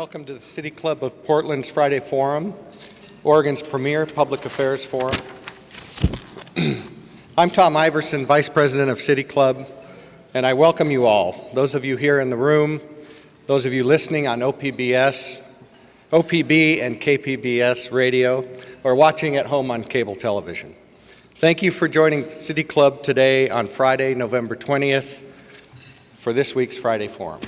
Welcome to the City Club of Portland's Friday Forum, Oregon's premier public affairs forum. I'm Tom Iverson, Vice President of City Club, and I welcome you all, those of you here in the room, those of you listening on OPB and KPBS radio, or watching at home on cable television. Thank you for joining City Club today on Friday, November 20th, for this week's Friday Forum.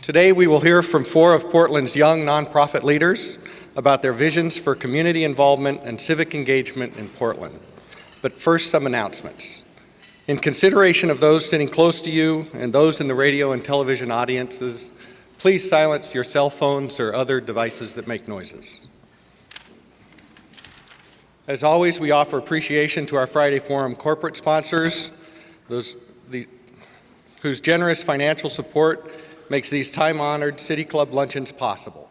Today we will hear from 4 of Portland's young nonprofit leaders about their visions for community involvement and civic engagement in Portland. But first, some announcements. In consideration of those sitting close to you and those in the radio and television audiences, please silence your cell phones or other devices that make noises. As always, we offer appreciation to our Friday Forum corporate sponsors, whose generous financial support makes these time-honored City Club luncheons possible.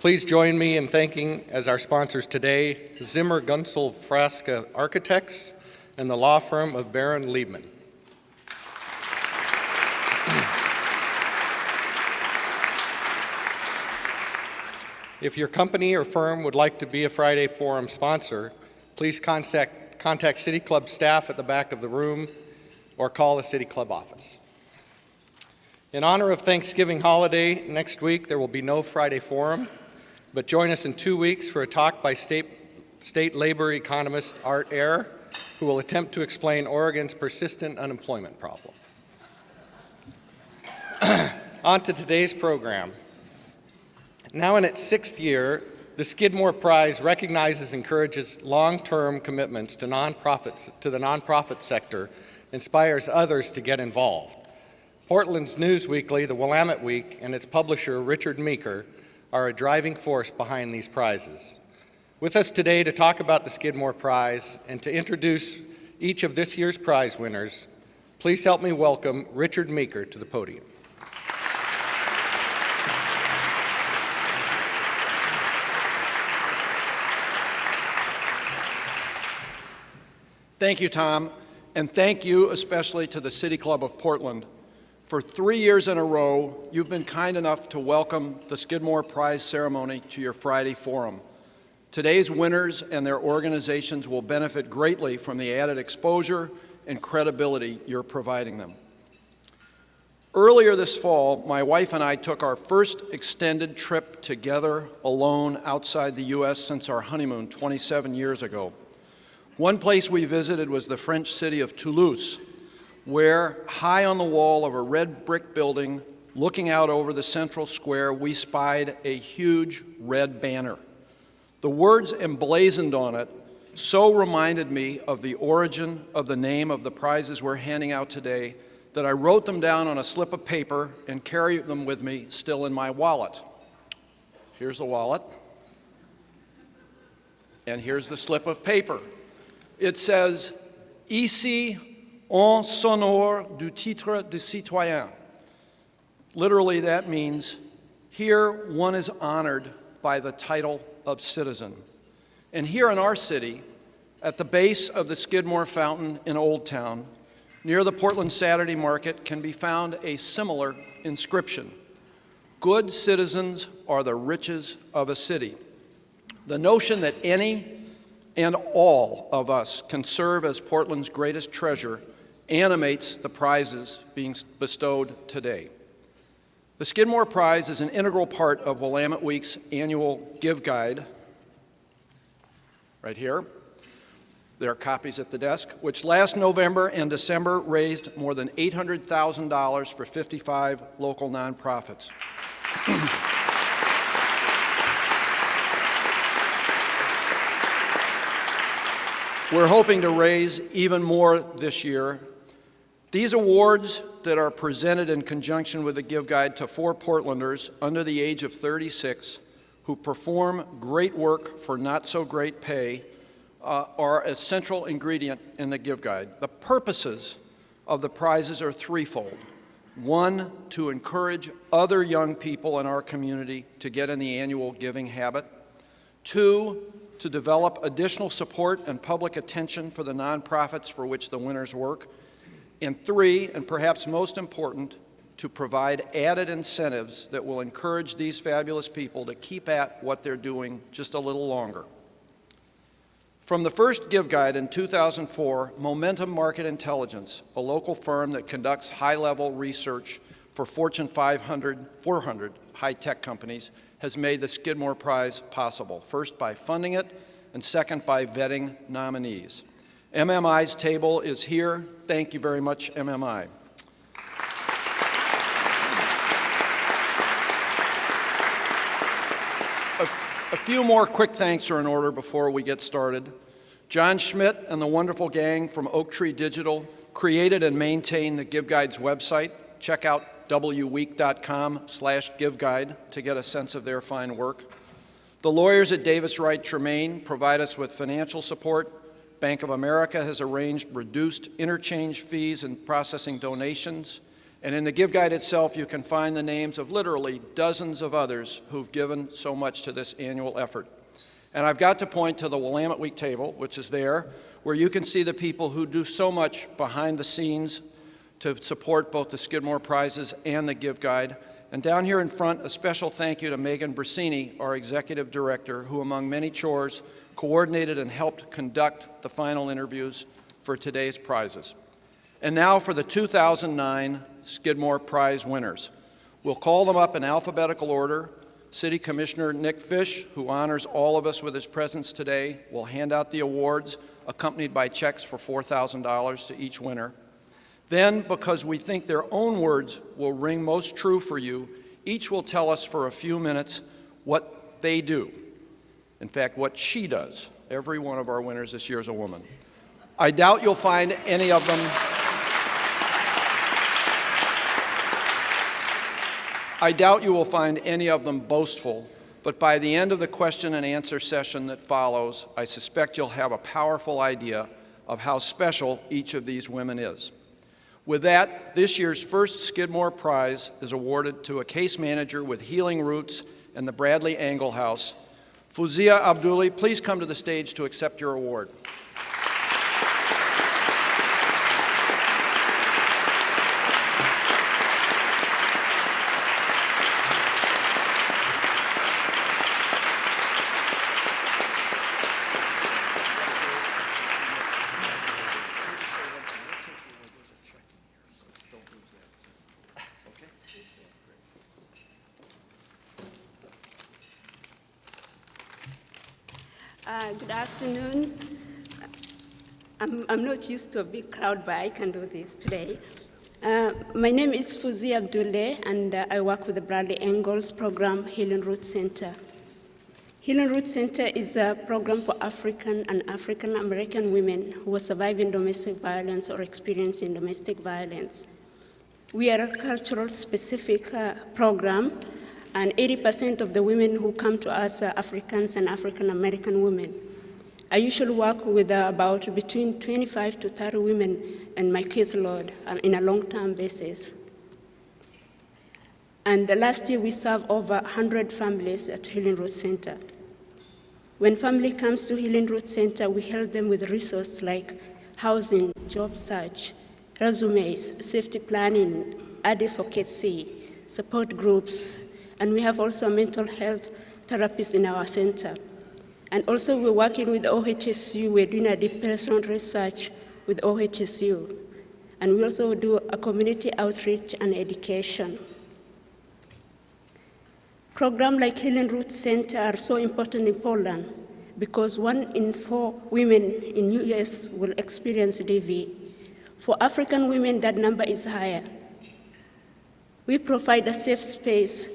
Please join me in thanking, as our sponsors today, Zimmer Gunsel Frasca Architects and the law firm of Baron Liebman. If your company or firm would like to be a Friday Forum sponsor, please contact City Club staff at the back of the room or call the City Club office. In honor of Thanksgiving holiday, next week there will be no Friday Forum, but join us in 2 weeks for a talk by state labor economist Art Eyre, who will attempt to explain Oregon's persistent unemployment problem. On to today's program. Now in its 6th year, the Skidmore Prize recognizes and encourages long-term commitments to the nonprofit sector, inspires others to get involved. Portland's news weekly, the Willamette Week, and its publisher, Richard Meeker, are a driving force behind these prizes. With us today to talk about the Skidmore Prize and to introduce each of this year's prize winners, please help me welcome Richard Meeker to the podium. Thank you, Tom, and thank you especially to the City Club of Portland. For 3 years in a row, you've been kind enough to welcome the Skidmore Prize ceremony to your Friday Forum. Today's winners and their organizations will benefit greatly from the added exposure and credibility you're providing them. Earlier this fall, my wife and I took our first extended trip together alone outside the U.S. since our honeymoon 27 years ago. One place we visited was the French city of Toulouse, where, high on the wall of a red brick building, looking out over the central square, we spied a huge red banner. The words emblazoned on it so reminded me of the origin of the name of the prizes we're handing out today that I wrote them down on a slip of paper and carry them with me still in my wallet. Here's the wallet, and here's the slip of paper. It says, Ici, en sonore du titre de citoyen. Literally, that means, here one is honored by the title of citizen. And here in our city, at the base of the Skidmore Fountain in Old Town, near the Portland Saturday Market, can be found a similar inscription. Good citizens are the riches of a city. The notion that any and all of us can serve as Portland's greatest treasure animates the prizes being bestowed today. The Skidmore Prize is an integral part of Willamette Week's annual Give Guide, right here. There are copies at the desk, which last November and December raised more than $800,000 for 55 local nonprofits. We're hoping to raise even more this year. These awards that are presented in conjunction with the Give Guide to 4 Portlanders under the age of 36 who perform great work for not so great pay are a central ingredient in the Give Guide. The purposes of the prizes are threefold. One, to encourage other young people in our community to get in the annual giving habit. Two, to develop additional support and public attention for the nonprofits for which the winners work. And three, and perhaps most important, to provide added incentives that will encourage these fabulous people to keep at what they're doing just a little longer. From the first Give Guide in 2004, Momentum Market Intelligence, a local firm that conducts high-level research for Fortune 500, 400 high-tech companies, has made the Skidmore Prize possible, first by funding it, and second by vetting nominees. MMI's table is here. Thank you very much, MMI. A few more quick thanks are in order before we get started. John Schmidt and the wonderful gang from Oak Tree Digital created and maintain the Give Guide's website. Check out wweek.com/giveguide to get a sense of their fine work. The lawyers at Davis Wright Tremaine provide us with financial support. Bank of America has arranged reduced interchange fees in processing donations. And in the Give Guide itself, you can find the names of literally dozens of others who've given so much to this annual effort. And I've got to point to the Willamette Week table, which is there, where you can see the people who do so much behind the scenes to support both the Skidmore Prizes and the Give Guide. And down here in front, a special thank you to Megan Brasini, our executive director, who among many chores coordinated and helped conduct the final interviews for today's prizes. And now for the 2009 Skidmore Prize winners. We'll call them up in alphabetical order. City Commissioner Nick Fish, who honors all of us with his presence today, will hand out the awards, accompanied by checks for $4,000 to each winner. Then, because we think their own words will ring most true for you, each will tell us for a few minutes what they do. In fact, what she does. Every one of our winners this year is a woman. I doubt you'll find any of them boastful, but by the end of the question and answer session that follows, I suspect you'll have a powerful idea of how special each of these women is. With that, this year's first Skidmore Prize is awarded to a case manager with healing roots and the Bradley Angle House. Fowzia Abdulle, please come to the stage to accept your award. Good afternoon. I'm not used to a big crowd, but I can do this today. My name is Fowzia Abdulle, and I work with the Bradley Angles program, Healing Roots Center. Healing Roots Center is a program for African and African American women who are surviving domestic violence or experiencing domestic violence. We are a cultural specific program, and 80% of the women who come to us are Africans and African American women. I usually work with about between 25 to 30 women in my caseload in a long-term basis. And last year we served over 100 families at Healing Roots Center. When family comes to Healing Roots Center, we help them with resources like housing, job search, resumes, safety planning, advocacy, support groups, and we have also a mental health therapist in our center. And also we're working with OHSU. We're doing a depression research with OHSU. And we also do a community outreach and education. Programs like Healing Roots Center are so important in Poland because 1 in 4 women in US will experience DV. For African women, that number is higher. We provide a safe space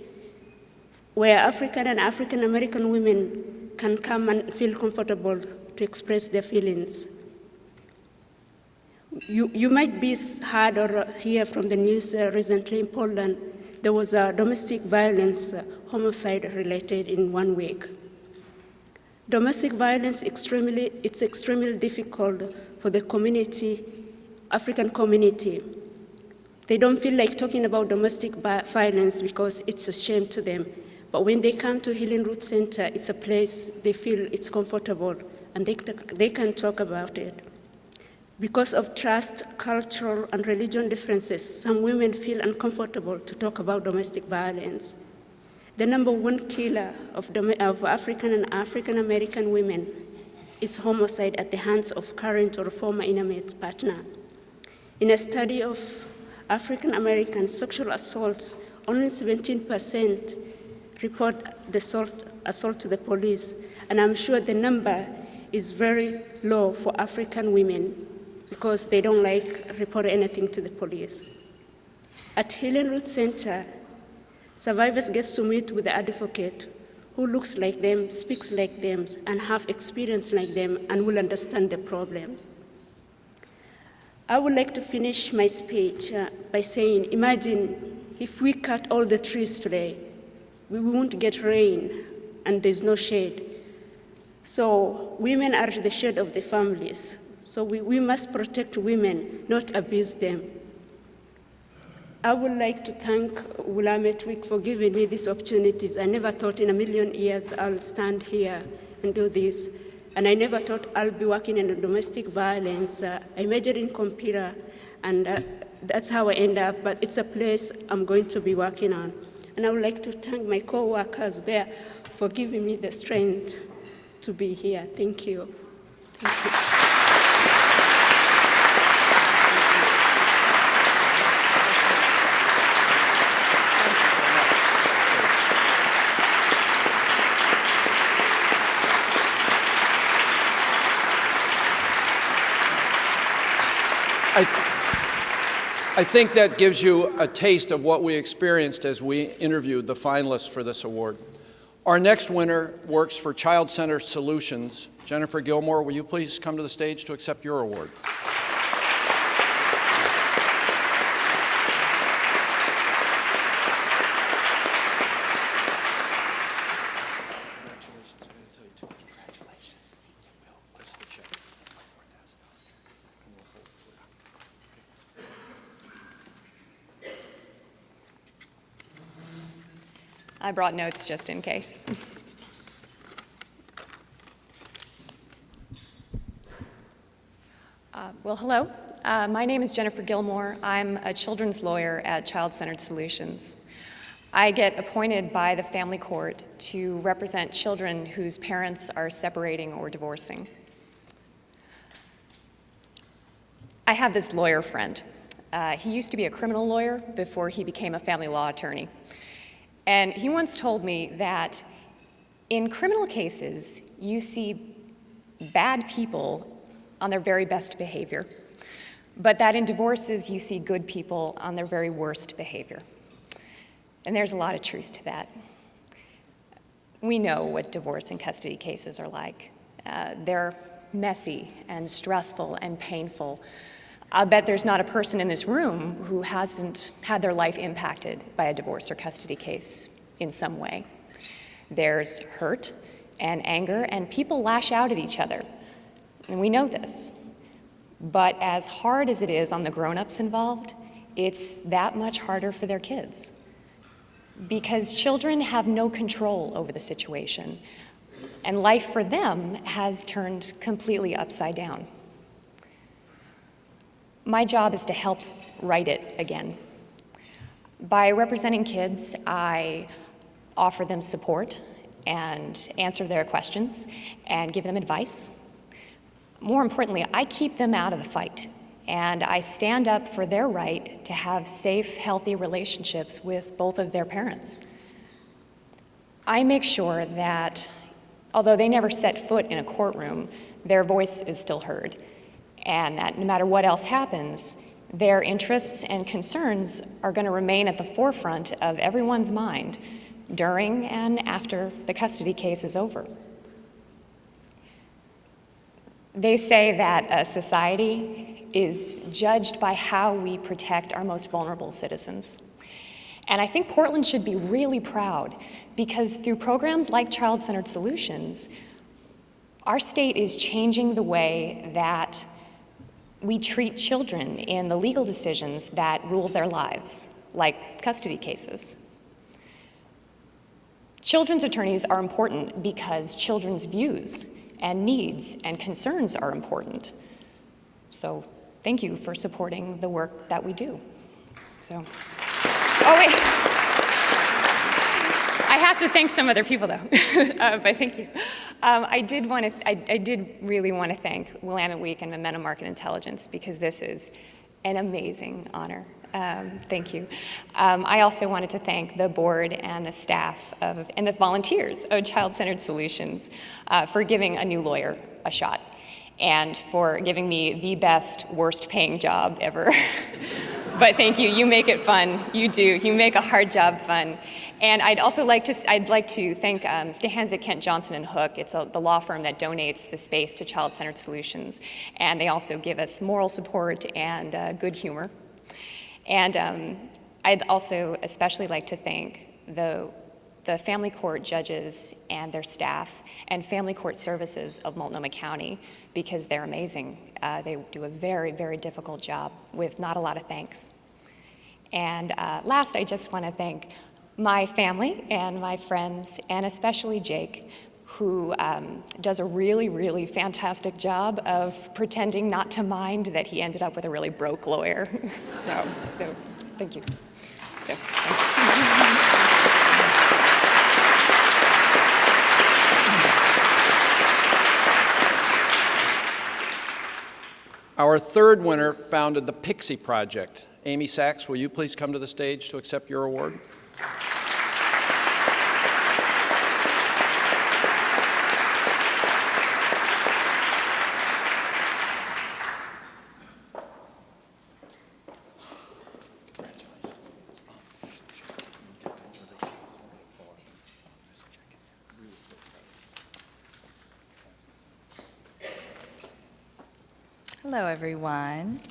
where African and African American women can come and feel comfortable to express their feelings. You might be heard or hear from the news recently in Poland, there was a domestic violence homicide related in 1 week. Domestic violence, it's extremely difficult for the community, African community. They don't feel like talking about domestic violence because it's a shame to them. But when they come to Healing Roots Center, it's a place they feel it's comfortable and they can talk about it. Because of trust, cultural, and religion differences, some women feel uncomfortable to talk about domestic violence. The number one killer of African and African American women is homicide at the hands of current or former intimate partner. In a study of African American sexual assaults, only 17% report the assault to the police, and I'm sure the number is very low for African women because they don't report anything to the police. At Healing Root Center, survivors get to meet with the advocate who looks like them, speaks like them, and have experience like them, and will understand the problems. I would like to finish my speech by saying, imagine if we cut all the trees today, we won't get rain, and there's no shade. So women are the shade of the families. So we must protect women, not abuse them. I would like to thank Willamette Week for giving me these opportunities. I never thought in a million years I'll stand here and do this. And I never thought I'll be working in domestic violence. I majored in computer, and that's how I end up, but it's a place I'm going to be working on. And I would like to thank my co-workers there for giving me the strength to be here. Thank you. Thank you. I think that gives you a taste of what we experienced as we interviewed the finalists for this award. Our next winner works for Child Center Solutions. Jennifer Gilmore, will you please come to the stage to accept your award? I brought notes just in case. Well, hello. My name is Jennifer Gilmore. I'm a children's lawyer at Child Centered Solutions. I get appointed by the family court to represent children whose parents are separating or divorcing. I have this lawyer friend. He used to be a criminal lawyer before he became a family law attorney. And he once told me that in criminal cases, you see bad people on their very best behavior, but that in divorces, you see good people on their very worst behavior. And there's a lot of truth to that. We know what divorce and custody cases are like. They're messy and stressful and painful. I'll bet there's not a person in this room who hasn't had their life impacted by a divorce or custody case in some way. There's hurt and anger, and people lash out at each other, and we know this. But as hard as it is on the grown-ups involved, it's that much harder for their kids, because children have no control over the situation, and life for them has turned completely upside down. My job is to help right it again. By representing kids, I offer them support and answer their questions and give them advice. More importantly, I keep them out of the fight, and I stand up for their right to have safe, healthy relationships with both of their parents. I make sure that, although they never set foot in a courtroom, their voice is still heard, and that no matter what else happens, their interests and concerns are going to remain at the forefront of everyone's mind during and after the custody case is over. They say that a society is judged by how we protect our most vulnerable citizens. And I think Portland should be really proud, because through programs like Child Centered Solutions, our state is changing the way that we treat children in the legal decisions that rule their lives, like custody cases. Children's attorneys are important because children's views and needs and concerns are important. So thank you for supporting the work that we do. So, oh wait. I have to thank some other people though, but thank you. I did really want to thank Willamette Week and Momentum Market Intelligence because this is an amazing honor. Thank you. I also wanted to thank the board and the staff and the volunteers of Child-Centered Solutions for giving a new lawyer a shot and for giving me the best, worst paying job ever. But thank you, you make it fun, you do, you make a hard job fun. And I'd like to thank Stahanzik, Kent Johnson and Hook. It's the law firm that donates the space to Child-Centered Solutions. And they also give us moral support and good humor. And I'd also especially like to thank the family court judges and their staff and family court services of Multnomah County because they're amazing. They do a very, very difficult job with not a lot of thanks. And last, I just want to thank my family and my friends, and especially Jake, who does a really, really fantastic job of pretending not to mind that he ended up with a really broke lawyer. So thank you. So, thank you. Our third winner founded the Pixie Project. Amy Sachs, will you please come to the stage to accept your award? Hello, everyone.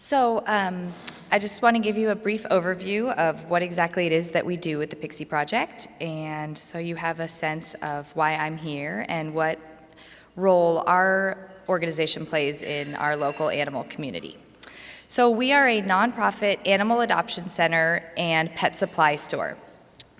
So I just want to give you a brief overview of what exactly it is that we do with the Pixie Project, and so you have a sense of why I'm here and what role our organization plays in our local animal community. So we are a nonprofit animal adoption center and pet supply store.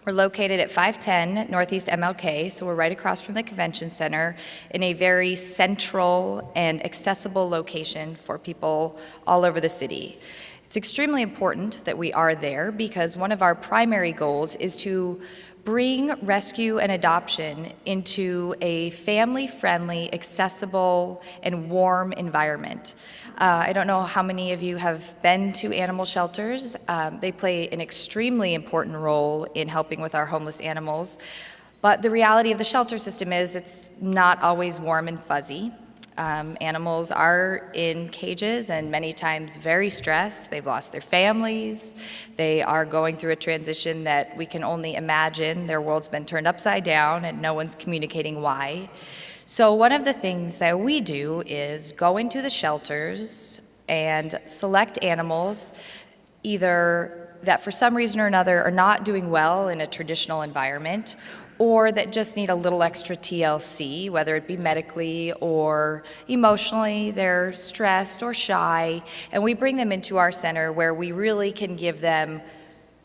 We're located at 510 Northeast MLK, so we're right across from the convention center in a very central and accessible location for people all over the city. It's extremely important that we are there because one of our primary goals is to bring rescue and adoption into a family-friendly, accessible, and warm environment. I don't know how many of you have been to animal shelters. They play an extremely important role in helping with our homeless animals. But the reality of the shelter system is it's not always warm and fuzzy. Animals are in cages and many times very stressed. They've lost their families. They are going through a transition that we can only imagine. Their world's been turned upside down and no one's communicating why. So one of the things that we do is go into the shelters and select animals either that for some reason or another are not doing well in a traditional environment or that just need a little extra TLC, whether it be medically or emotionally, they're stressed or shy, and we bring them into our center where we really can give them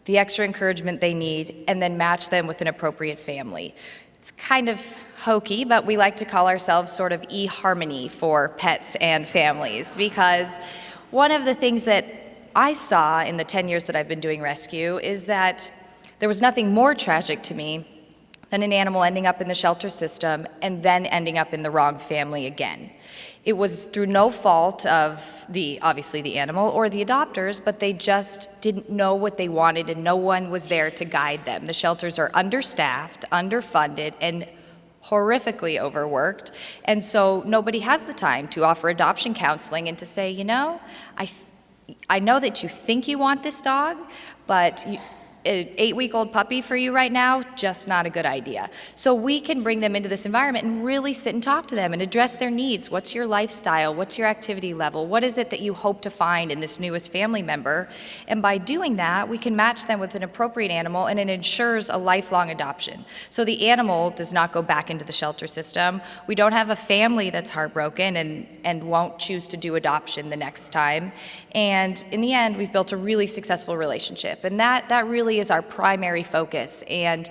the extra encouragement they need and then match them with an appropriate family. It's kind of hokey, but we like to call ourselves sort of eHarmony for pets and families because one of the things that I saw in the 10 years that I've been doing rescue is that there was nothing more tragic to me than an animal ending up in the shelter system and then ending up in the wrong family again. It was through no fault of obviously the animal or the adopters, but they just didn't know what they wanted and no one was there to guide them. The shelters are understaffed, underfunded, and horrifically overworked, and so nobody has the time to offer adoption counseling and to say, you know, I know that you think you want this dog, but an 8-week-old puppy for you right now, just not a good idea. So we can bring them into this environment and really sit and talk to them and address their needs. What's your lifestyle? What's your activity level? What is it that you hope to find in this newest family member? And by doing that, we can match them with an appropriate animal and it ensures a lifelong adoption. So the animal does not go back into the shelter system. We don't have a family that's heartbroken and won't choose to do adoption the next time. And in the end, we've built a really successful relationship. And that really is our primary focus. And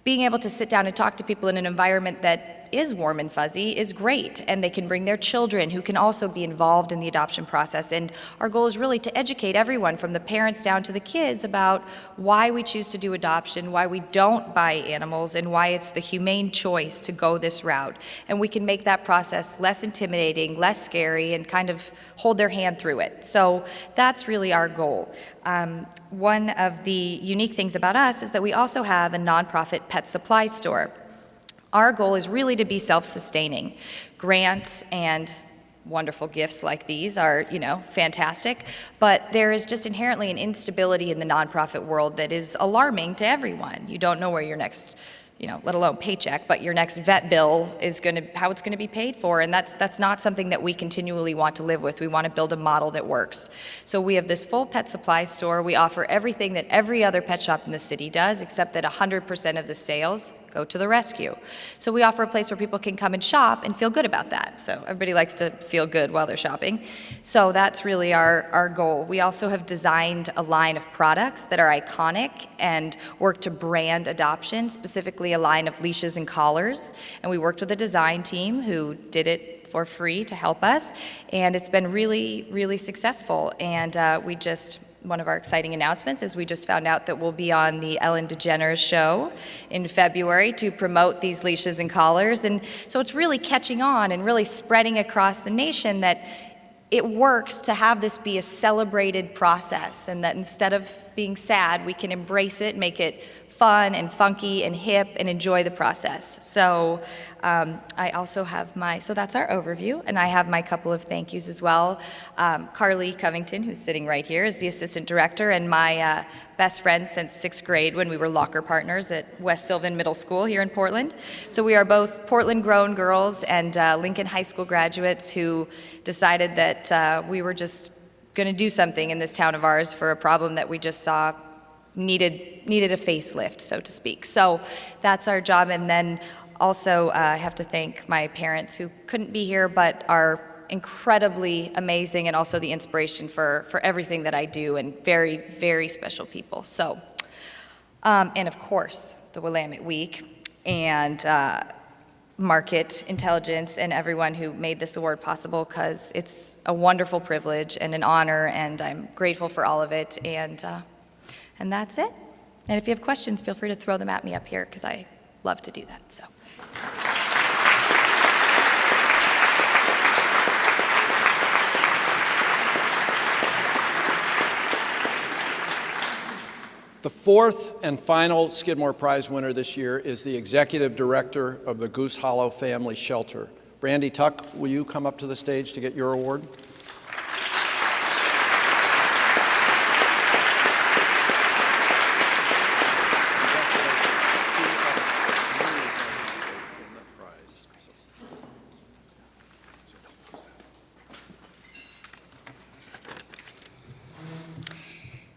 being able to sit down and talk to people in an environment that is warm and fuzzy is great, and they can bring their children who can also be involved in the adoption process. And our goal is really to educate everyone from the parents down to the kids about why we choose to do adoption, why we don't buy animals, and why it's the humane choice to go this route. And we can make that process less intimidating, less scary, and kind of hold their hand through it. So that's really our goal. One of the unique things about us is that we also have a nonprofit pet supply store. Our goal is really to be self-sustaining. Grants and wonderful gifts like these are, fantastic, but there is just inherently an instability in the nonprofit world that is alarming to everyone. You don't know where your next let alone paycheck, but your next vet bill is how it's gonna be paid for, and that's not something that we continually want to live with. We want to build a model that works. So we have this full pet supply store. We offer everything that every other pet shop in the city does, except that 100% of the sales go to the rescue. So we offer a place where people can come and shop and feel good about that. So everybody likes to feel good while they're shopping. So that's really our goal. We also have designed a line of products that are iconic and work to brand adoption, specifically a line of leashes and collars. And we worked with a design team who did it for free to help us. And it's been really, really successful. And one of our exciting announcements is we just found out that we'll be on the Ellen DeGeneres show in February to promote these leashes and collars. And so it's really catching on and really spreading across the nation that it works to have this be a celebrated process, and that instead of being sad, we can embrace it, make it fun and funky and hip, and enjoy the process. So I also have so that's our overview, and I have my couple of thank yous as well. Carly Covington, who's sitting right here, is the assistant director and my best friend since 6th grade when we were locker partners at West Sylvan Middle School here in Portland. So we are both Portland-grown girls and Lincoln High School graduates who decided that we were just going to do something in this town of ours for a problem that we just saw needed a facelift, so to speak. So that's our job. And then also I have to thank my parents who couldn't be here but are incredibly amazing and also the inspiration for everything that I do, and very, very special people. So, and of course, the Willamette Week and Market Intelligence and everyone who made this award possible, because it's a wonderful privilege and an honor, and I'm grateful for all of it. And that's it. And if you have questions, feel free to throw them at me up here, because I love to do that. So. The fourth and final Skidmore Prize winner this year is the executive director of the Goose Hollow Family Shelter. Brandi Tuck, will you come up to the stage to get your award?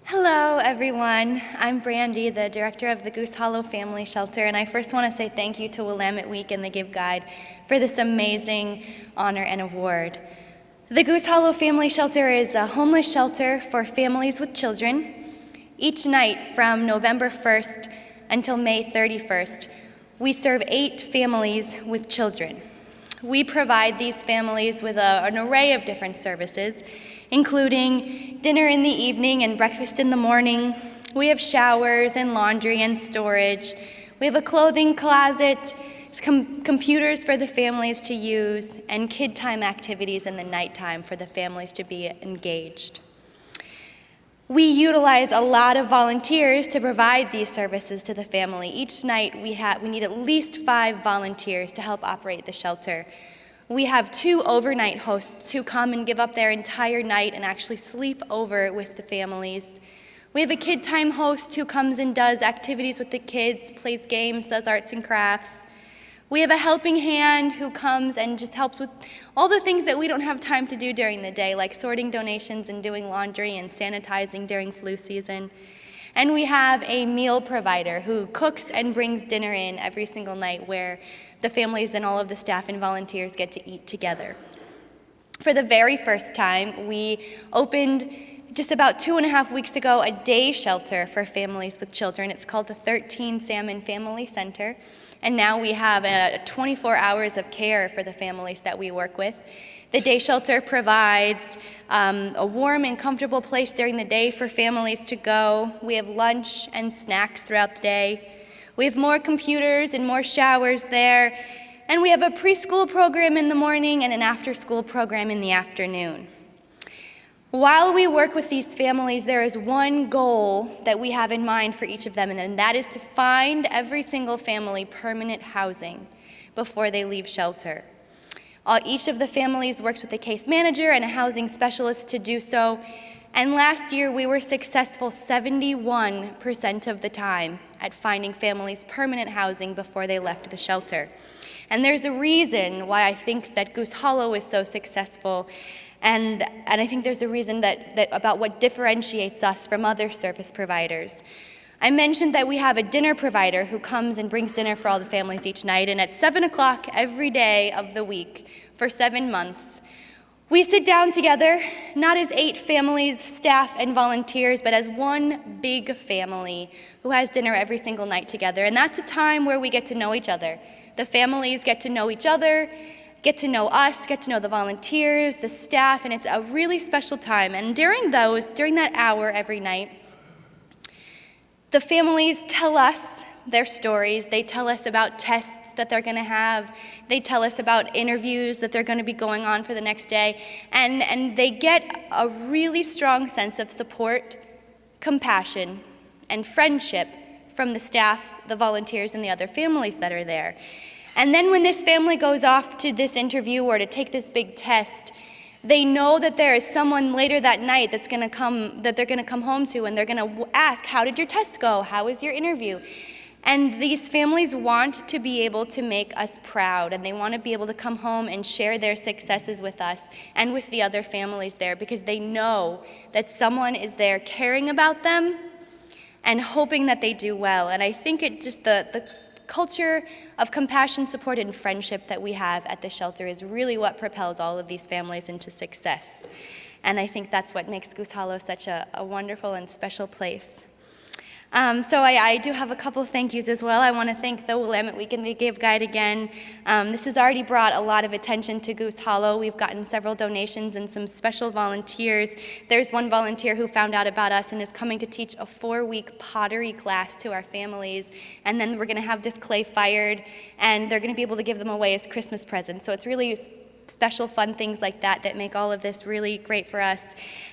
Hello, everyone. I'm Brandi, the director of the Goose Hollow Family Shelter, and I first want to say thank you to Willamette Week and the Give Guide for this amazing honor and award. The Goose Hollow Family Shelter is a homeless shelter for families with children. Each night from November 1st until May 31st, we serve 8 families with children. We provide these families with an array of different services, including dinner in the evening and breakfast in the morning. We have showers and laundry and storage. We have a clothing closet, computers for the families to use, and kid time activities in the nighttime for the families to be engaged. We utilize a lot of volunteers to provide these services to the family. Each night we need at least 5 volunteers to help operate the shelter. We have 2 overnight hosts who come and give up their entire night and actually sleep over with the families. We have a kid time host who comes and does activities with the kids, plays games, does arts and crafts. We have a helping hand who comes and just helps with all the things that we don't have time to do during the day, like sorting donations and doing laundry and sanitizing during flu season. And we have a meal provider who cooks and brings dinner in every single night, where the families and all of the staff and volunteers get to eat together. For the very first time, we opened just about 2.5 weeks ago a day shelter for families with children. It's called the 13 Salmon Family Center. And now we have 24 hours of care for the families that we work with. The day shelter provides a warm and comfortable place during the day for families to go. We have lunch and snacks throughout the day. We have more computers and more showers there. And we have a preschool program in the morning and an after-school program in the afternoon. While we work with these families, there is one goal that we have in mind for each of them, and that is to find every single family permanent housing before they leave shelter. Each of the families works with a case manager and a housing specialist to do so, and last year we were successful 71% of the time at finding families permanent housing before they left the shelter. And there's a reason why I think that Goose Hollow is so successful, and I think there's a reason that about what differentiates us from other service providers. I mentioned that we have a dinner provider who comes and brings dinner for all the families each night, and at 7 o'clock every day of the week for 7 months, we sit down together, not as 8 families, staff, and volunteers, but as one big family who has dinner every single night together. And that's a time where we get to know each other. The families get to know each other, get to know us, get to know the volunteers, the staff, and it's a really special time. And during that hour every night, the families tell us their stories. They tell us about tests that they're going to have. They tell us about interviews that they're going to be going on for the next day. And they get a really strong sense of support, compassion, and friendship from the staff, the volunteers, and the other families that are there. And then when this family goes off to this interview or to take this big test, they know that there is someone later that night that they're going to come home to, and they're going to ask, how did your test go? How was your interview? And these families want to be able to make us proud, and they want to be able to come home and share their successes with us and with the other families there, because they know that someone is there caring about them and hoping that they do well. And I think it just the culture of compassion, support, and friendship that we have at the shelter is really what propels all of these families into success. And I think that's what makes Goose Hollow such a wonderful and special place. So I do have a couple of thank yous as well. I want to thank the Willamette Week and the Give Guide again. This has already brought a lot of attention to Goose Hollow. We've gotten several donations and some special volunteers. There's one volunteer who found out about us and is coming to teach a 4-week pottery class to our families. And then we're going to have this clay fired, and they're going to be able to give them away as Christmas presents. So it's really special, fun things like that that make all of this really great for us.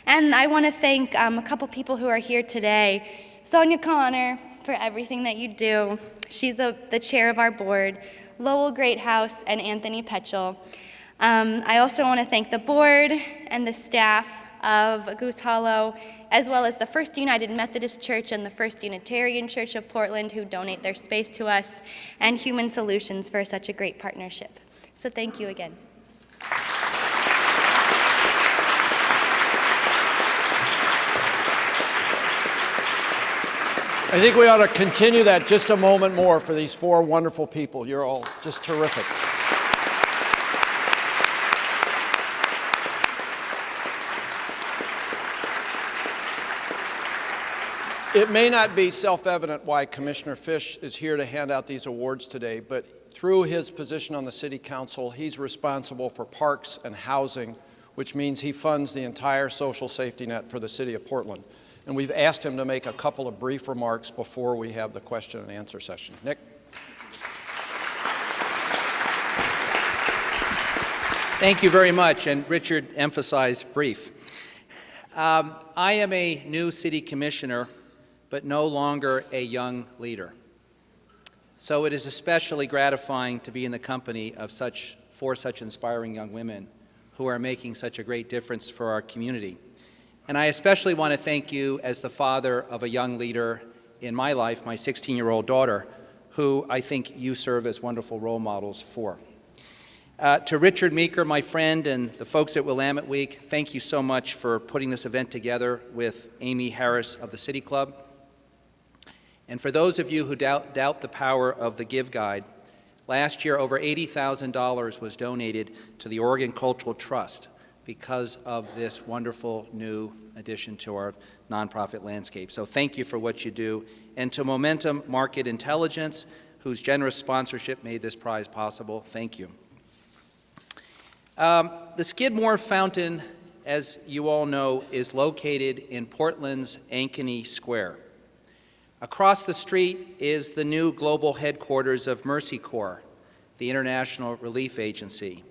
And I want to thank a couple people who are here today. Sonia Connor, for everything that you do. She's the chair of our board. Lowell Greathouse and Anthony Petchel. I also want to thank the board and the staff of Goose Hollow, as well as the First United Methodist Church and the First Unitarian Church of Portland, who donate their space to us, and Human Solutions for such a great partnership. So thank you again. I think we ought to continue that just a moment more for these 4 wonderful people. You're all just terrific. It may not be self-evident why Commissioner Fish is here to hand out these awards today, but through his position on the City Council, he's responsible for parks and housing, which means he funds the entire social safety net for the City of Portland. And we've asked him to make a couple of brief remarks before we have the question and answer session. Nick? Thank you very much, and Richard emphasized brief. I am a new city commissioner, but no longer a young leader. So it is especially gratifying to be in the company of 4 such inspiring young women who are making such a great difference for our community. And I especially want to thank you as the father of a young leader in my life, my 16-year-old daughter, who I think you serve as wonderful role models for. To Richard Meeker, my friend, and the folks at Willamette Week, thank you so much for putting this event together with Amy Harris of the City Club. And for those of you who doubt the power of the Give Guide, last year over $80,000 was donated to the Oregon Cultural Trust because of this wonderful new addition to our nonprofit landscape. So thank you for what you do. And to Momentum Market Intelligence, whose generous sponsorship made this prize possible. Thank you. The Skidmore Fountain, as you all know, is located in Portland's Ankeny Square. Across the street is the new global headquarters of Mercy Corps, the International Relief Agency.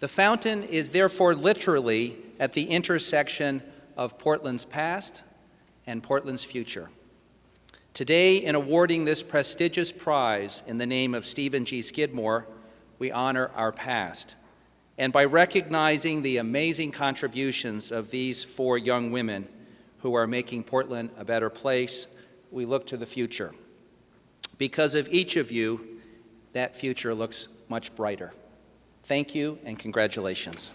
The fountain is therefore literally at the intersection of Portland's past and Portland's future. Today, in awarding this prestigious prize in the name of Stephen G. Skidmore, we honor our past. And by recognizing the amazing contributions of these 4 young women who are making Portland a better place, we look to the future. Because of each of you, that future looks much brighter. Thank you and congratulations.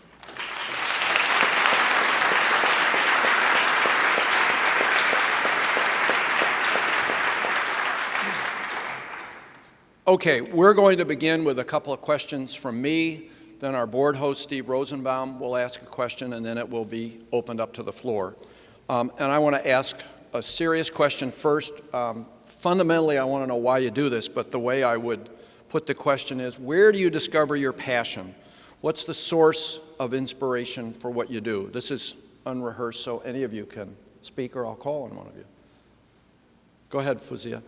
Okay, we're going to begin with a couple of questions from me. Then our board host, Steve Rosenbaum, will ask a question, and then it will be opened up to the floor. And I want to ask a serious question first. Fundamentally, I want to know why you do this, but the way I would put the question is, where do you discover your passion? What's the source of inspiration for what you do? This is unrehearsed, so any of you can speak, or I'll call on one of you. Go ahead, Fowzia.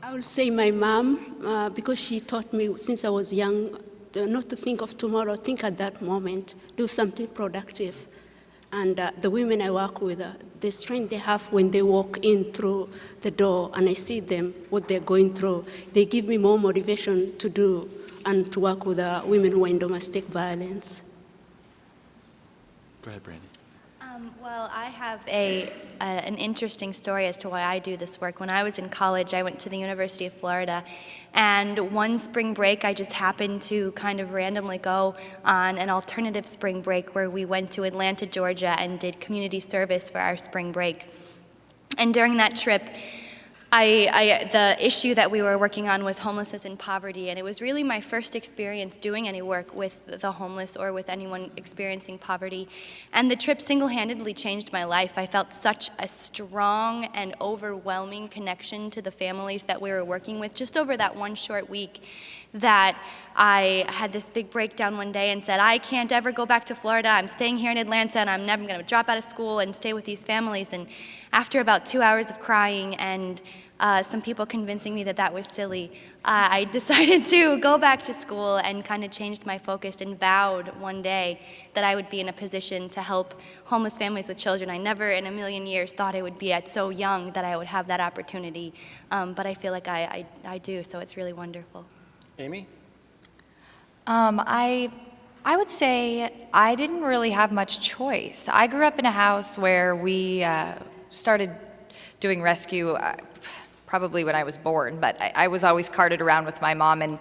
I would say my mom, because she taught me since I was young not to think of tomorrow, think at that moment, do something productive. And the women I work with, the strength they have when they walk in through the door and I see them, what they're going through, they give me more motivation to do and to work with women who are in domestic violence. Go ahead, Brandi. Well, I have an interesting story as to why I do this work. When I was in college, I went to the University of Florida, and one spring break, I just happened to kind of randomly go on an alternative spring break where we went to Atlanta, Georgia, and did community service for our spring break. And during that trip, the issue that we were working on was homelessness and poverty, and it was really my first experience doing any work with the homeless or with anyone experiencing poverty. And the trip single-handedly changed my life. I felt such a strong and overwhelming connection to the families that we were working with just over that one short week that I had this big breakdown one day and said, I can't ever go back to Florida. I'm staying here in Atlanta, and I'm never going to drop out of school and stay with these families. And after about 2 hours of crying and some people convincing me that that was silly, I decided to go back to school and kind of changed my focus and vowed one day that I would be in a position to help homeless families with children. I never in a million years thought I would be at so young that I would have that opportunity, but I feel like I do, so it's really wonderful. Amy? I would say I didn't really have much choice. I grew up in a house where we started doing rescue probably when I was born, but I was always carted around with my mom, and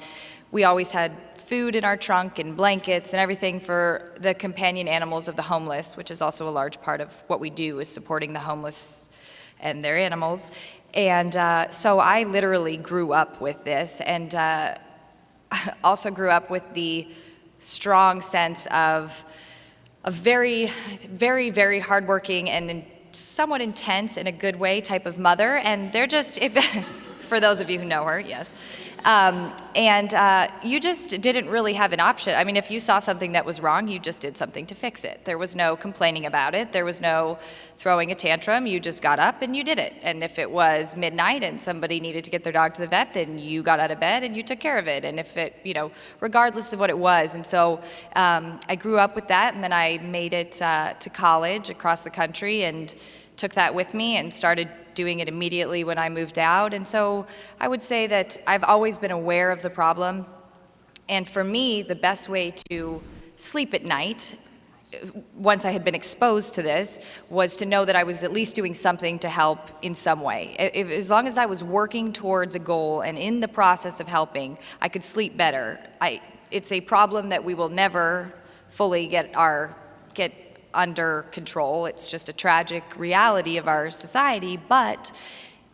we always had food in our trunk and blankets and everything for the companion animals of the homeless, which is also a large part of what we do, is supporting the homeless and their animals. And so I literally grew up with this, and also grew up with the strong sense of a very, very, very hardworking and somewhat intense in a good way type of mother. And they're just, for those of you who know her, yes. You just didn't really have an option. I mean, if you saw something that was wrong, you just did something to fix it. There was no complaining about it. There was no throwing a tantrum. You just got up and you did it. And if it was midnight and somebody needed to get their dog to the vet, then you got out of bed and you took care of it. And if it, regardless of what it was. And so I grew up with that, and then I made it to college across the country and took that with me and started doing it immediately when I moved out. And so I would say that I've always been aware of the problem. And for me, the best way to sleep at night, once I had been exposed to this, was to know that I was at least doing something to help in some way. As long as I was working towards a goal and in the process of helping, I could sleep better. It's a problem that we will never fully get under control. It's just a tragic reality of our society, but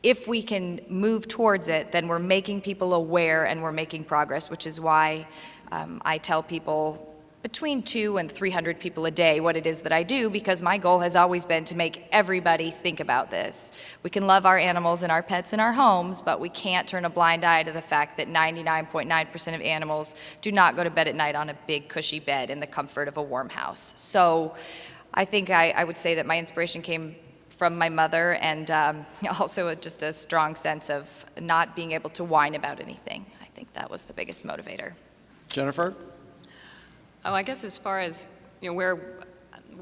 if we can move towards it, then we're making people aware and we're making progress, which is why I tell people between 200 and 300 people a day what it is that I do, because my goal has always been to make everybody think about this. We can love our animals and our pets in our homes, but we can't turn a blind eye to the fact that 99.9% of animals do not go to bed at night on a big cushy bed in the comfort of a warm house. So I think I would say that my inspiration came from my mother, and also just a strong sense of not being able to whine about anything. I think that was the biggest motivator. Jennifer? Oh, I guess as far as where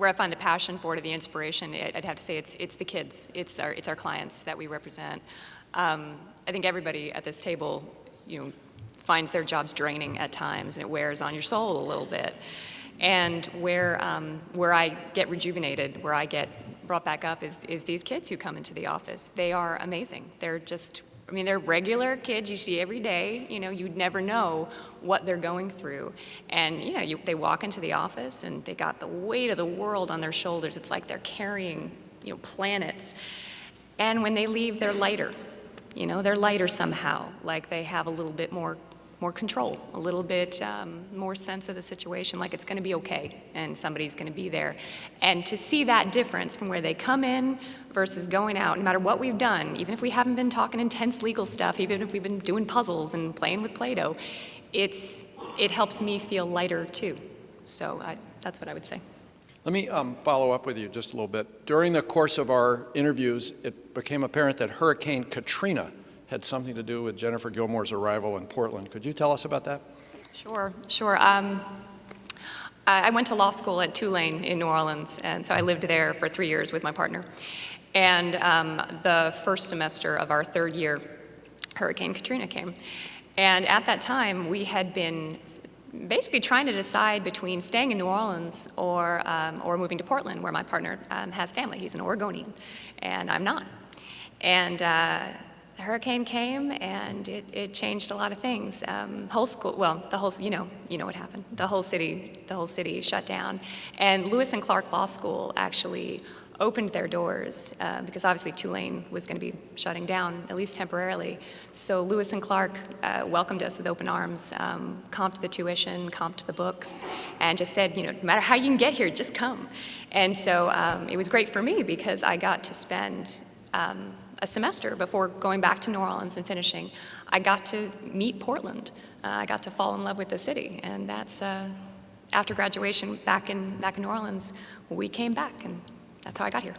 I find the passion for it or the inspiration, I'd have to say it's the kids, it's our clients that we represent. I think everybody at this table, finds their jobs draining at times, and it wears on your soul a little bit. And where I get rejuvenated, where I get brought back up is these kids who come into the office. They are amazing. They're just, they're regular kids you see every day. You'd never know what they're going through. And, they walk into the office and they got the weight of the world on their shoulders. It's like they're carrying, planets. And when they leave, they're lighter. They're lighter somehow, like they have a little bit more control, a little bit more sense of the situation, like it's going to be okay and somebody's going to be there. And to see that difference from where they come in versus going out, no matter what we've done, even if we haven't been talking intense legal stuff, even if we've been doing puzzles and playing with Play-Doh, it helps me feel lighter too. So that's what I would say. Let me follow up with you just a little bit. During the course of our interviews, it became apparent that Hurricane Katrina had something to do with Jennifer Gilmore's arrival in Portland. Could you tell us about that? Sure. I went to law school at Tulane in New Orleans, and so I lived there for 3 years with my partner. And the first semester of our third year, Hurricane Katrina came. And at that time, we had been basically trying to decide between staying in New Orleans or moving to Portland, where my partner has family. He's an Oregonian, and I'm not. And the hurricane came, and it changed a lot of things. Whole school, well, the whole, you know what happened. The whole city shut down. And Lewis and Clark Law School actually opened their doors because obviously Tulane was going to be shutting down, at least temporarily. So Lewis and Clark welcomed us with open arms, comped the tuition, comped the books, and just said, no matter how you can get here, just come. And so it was great for me because I got to spend a semester before going back to New Orleans and finishing. I got to meet Portland. I got to fall in love with the city, and that's after graduation back in New Orleans. We came back, and that's how I got here.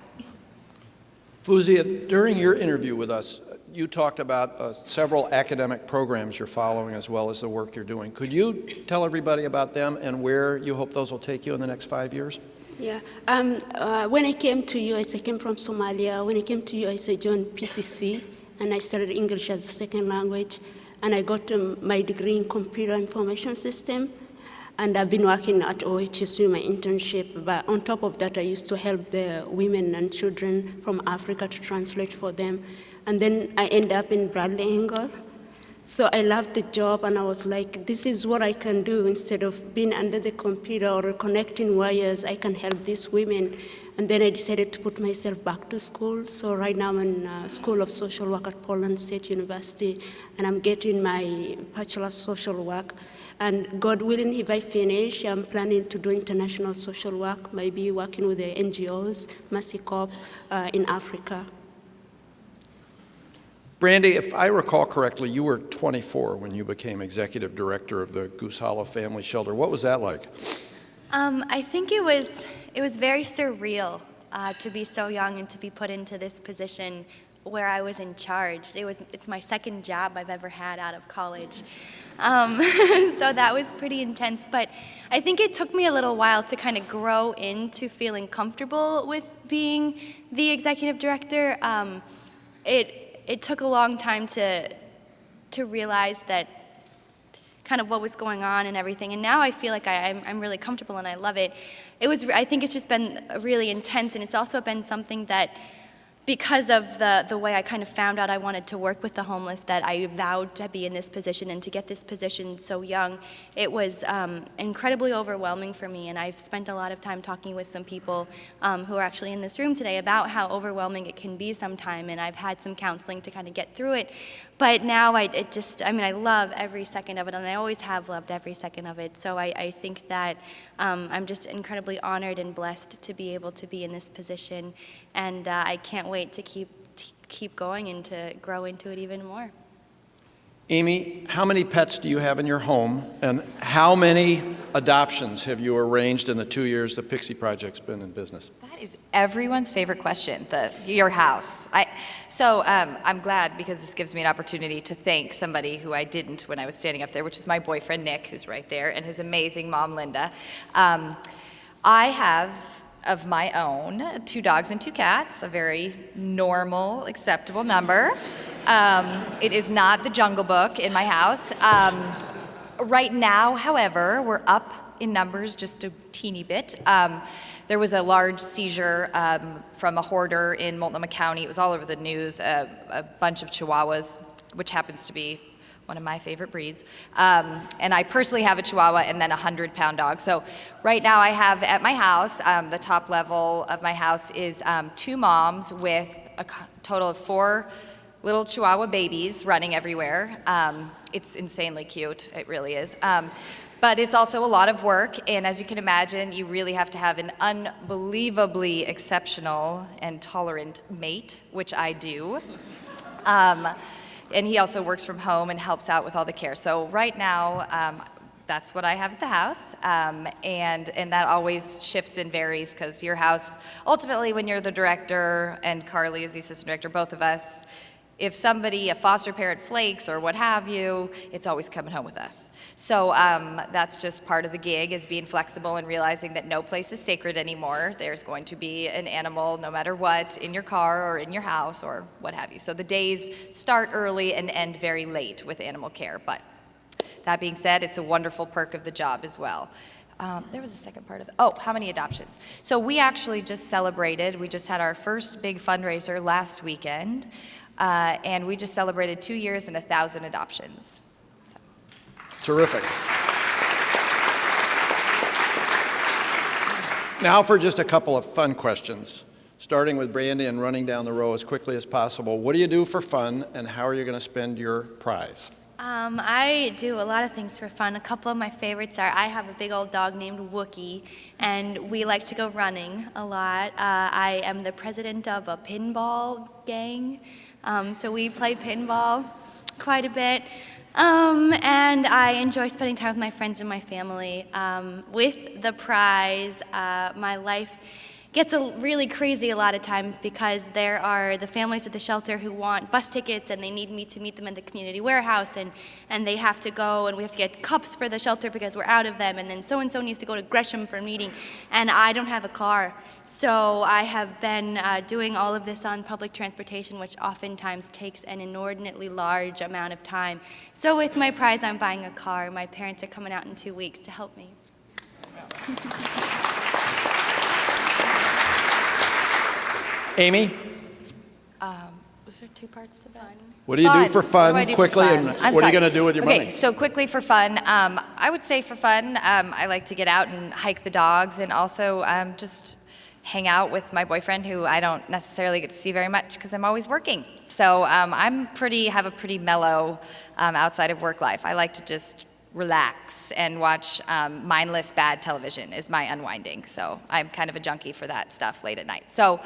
Fowzia, during your interview with us, you talked about several academic programs you're following as well as the work you're doing. Could you tell everybody about them and where you hope those will take you in the next 5 years? Yeah. When I came to US, I came from Somalia. When I came to US, I joined PCC, and I studied English as a second language. And I got my degree in computer information system. And I've been working at OHSU, my internship. But on top of that, I used to help the women and children from Africa to translate for them. And then I ended up in Brandi Tuck. So I loved the job, and I was like, this is what I can do. Instead of being under the computer or connecting wires, I can help these women. And then I decided to put myself back to school. So right now I'm in School of Social Work at Portland State University, and I'm getting my Bachelor of Social Work. And God willing, if I finish, I'm planning to do international social work, maybe working with the NGOs, Mercy Corps in Africa. Brandi, if I recall correctly, you were 24 when you became executive director of the Goose Hollow Family Shelter. What was that like? I think it was very surreal to be so young and to be put into this position where I was in charge. It's my second job I've ever had out of college. So that was pretty intense, but I think it took me a little while to kind of grow into feeling comfortable with being the executive director. It took a long time to realize that kind of what was going on and everything, and now I feel like I'm really comfortable and I love it. I think it's just been really intense, and it's also been something that because of the way I kind of found out I wanted to work with the homeless, that I vowed to be in this position, and to get this position so young, it was incredibly overwhelming for me. And I've spent a lot of time talking with some people who are actually in this room today about how overwhelming it can be sometime, and I've had some counseling to kind of get through it. But now I love every second of it, and I always have loved every second of it. So I think that I'm just incredibly honored and blessed to be able to be in this position, and I can't wait to keep going and to grow into it even more. Amy, how many pets do you have in your home, and how many adoptions have you arranged in the 2 years the Pixie Project's been in business? That is everyone's favorite question, your house. I'm glad, because this gives me an opportunity to thank somebody who I didn't when I was standing up there, which is my boyfriend, Nick, who's right there, and his amazing mom, Linda. I have, of my own, 2 dogs and 2 cats, a very normal, acceptable number. It is not the Jungle Book in my house. Right now, however, we're up in numbers just a teeny bit. There was a large seizure from a hoarder in Multnomah County. It was all over the news, a bunch of Chihuahuas, which happens to be one of my favorite breeds. And I personally have a Chihuahua and then a 100-pound dog. So right now I have at my house, the top level of my house is 2 moms with a total of 4 little Chihuahua babies running everywhere. It's insanely cute, it really is. But it's also a lot of work, and as you can imagine, you really have to have an unbelievably exceptional and tolerant mate, which I do. And he also works from home and helps out with all the care. So right now, that's what I have at the house, and that always shifts and varies, because your house, ultimately when you're the director and Carly is the assistant director, both of us, if somebody, a foster parent, flakes or what have you, it's always coming home with us. So that's just part of the gig, is being flexible and realizing that no place is sacred anymore. There's going to be an animal, no matter what, in your car or in your house or what have you. So the days start early and end very late with animal care. But that being said, it's a wonderful perk of the job as well. There was a second part of it. Oh, how many adoptions? So we actually just celebrated, we just had our first big fundraiser last weekend. And we just celebrated 2 years and 1,000 adoptions. So. Terrific. Now for just a couple of fun questions, starting with Brandi and running down the row as quickly as possible. What do you do for fun, and how are you going to spend your prize? I do a lot of things for fun. A couple of my favorites are, I have a big old dog named Wookie, and we like to go running a lot. I am the president of a pinball gang. So we play pinball quite a bit, and I enjoy spending time with my friends and my family. With the prize, my life gets really crazy a lot of times, because there are the families at the shelter who want bus tickets, and they need me to meet them at the community warehouse, and they have to go, and we have to get cups for the shelter because we're out of them, and then so-and-so needs to go to Gresham for a meeting, and I don't have a car. So I have been doing all of this on public transportation, which oftentimes takes an inordinately large amount of time. So with my prize, I'm buying a car. My parents are coming out in 2 weeks to help me. Amy? Was there 2 parts to that? What do you do for fun, What do I do quickly, for fun? and what are you going to do with your money? Okay, so quickly for fun, I would say for fun, I like to get out and hike the dogs, and also just hang out with my boyfriend, who I don't necessarily get to see very much because I'm always working. So have a pretty mellow outside of work life. I like to just relax and watch mindless bad television is my unwinding. So I'm kind of a junkie for that stuff late at night. So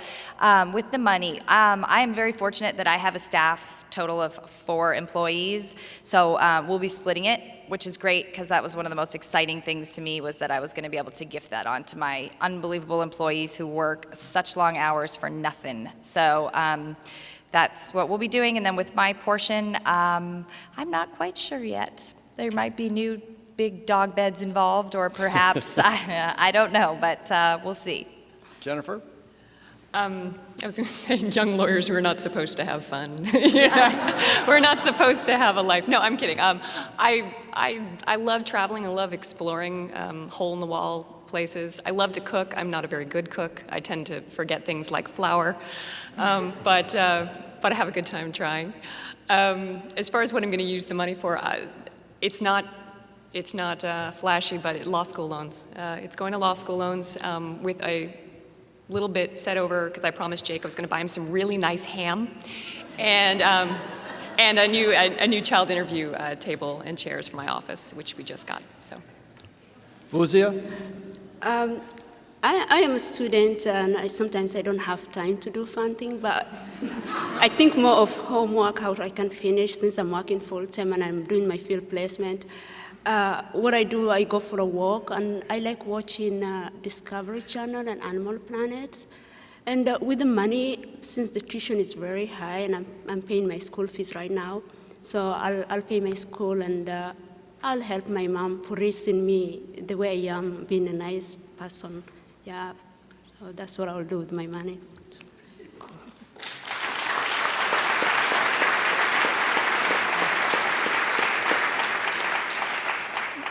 with the money, I am very fortunate that I have a staff total of 4 employees. So we'll be splitting it, which is great, because that was one of the most exciting things to me, was that I was going to be able to gift that on to my unbelievable employees who work such long hours for nothing. So that's what we'll be doing. And then with my portion, I'm not quite sure yet. There might be new big dog beds involved, or perhaps, I don't know, but we'll see. Jennifer? I was going to say, young lawyers, we're not supposed to have fun. Yeah. We're not supposed to have a life. No, I'm kidding. I love traveling. I love exploring hole-in-the-wall places. I love to cook. I'm not a very good cook. I tend to forget things like flour, but I have a good time trying. As far as what I'm going to use the money for, it's not flashy, but law school loans. It's going to law school loans with a little bit set over, because I promised Jake I was going to buy him some really nice ham, and a new child interview table and chairs for my office, which we just got. So, Fowzia? I am a student, and sometimes I don't have time to do fun things, but I think more of homework, how I can finish, since I'm working full-time and I'm doing my field placement. What I do, I go for a walk, and I like watching Discovery Channel and Animal Planet. And with the money, since the tuition is very high, and I'm paying my school fees right now, so I'll pay my school, and I'll help my mom for raising me the way I am, being a nice person. Yeah, so that's what I'll do with my money.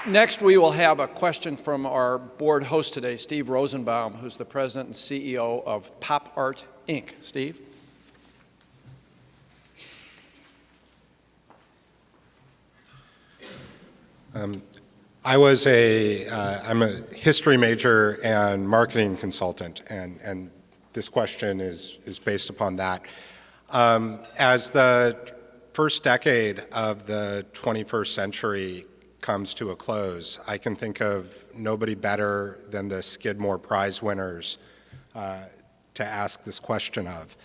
Next, we will have a question from our board host today, Steve Rosenbaum, who's the president and CEO of Pop Art, Inc. Steve? I'm a history major and marketing consultant, and this question is based upon that. As the first decade of the 21st century comes to a close, I can think of nobody better than the Skidmore Prize winners to ask this question of.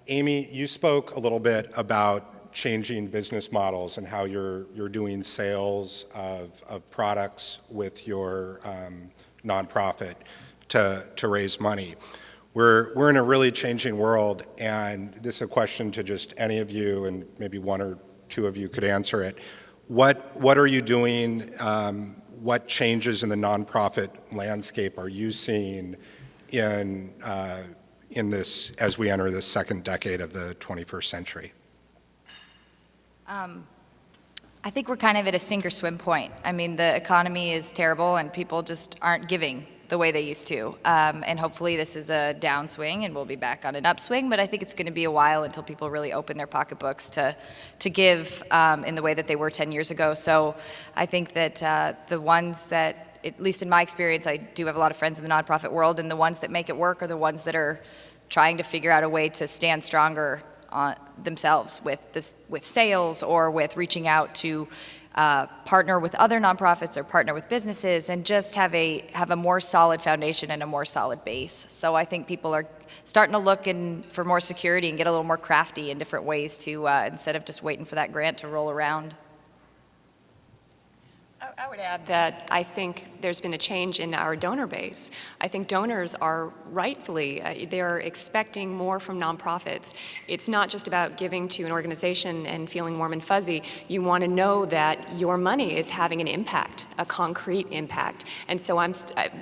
Amy, you spoke a little bit about changing business models and how you're doing sales of products with your nonprofit to raise money. We're in a really changing world, and this is a question to just any of you, and maybe one or two of you could answer it. What are you doing? What changes in the nonprofit landscape are you seeing in this as we enter the second decade of the 21st century? I think we're kind of at a sink or swim point. I mean, the economy is terrible and people just aren't giving the way they used to. And hopefully this is a downswing and we'll be back on an upswing, but I think it's going to be a while until people really open their pocketbooks to give in the way that they were 10 years ago. So I think that the ones that, at least in my experience, I do have a lot of friends in the nonprofit world, and the ones that make it work are the ones that are trying to figure out a way to stand stronger on themselves with sales or with reaching out to partner with other nonprofits or partner with businesses and just have a more solid foundation and a more solid base. So I think people are starting to look for more security and get a little more crafty in different ways to instead of just waiting for that grant to roll around. I would add that I think there's been a change in our donor base. I think donors are rightfully, they're expecting more from nonprofits. It's not just about giving to an organization and feeling warm and fuzzy. You want to know that your money is having an impact, a concrete impact. And so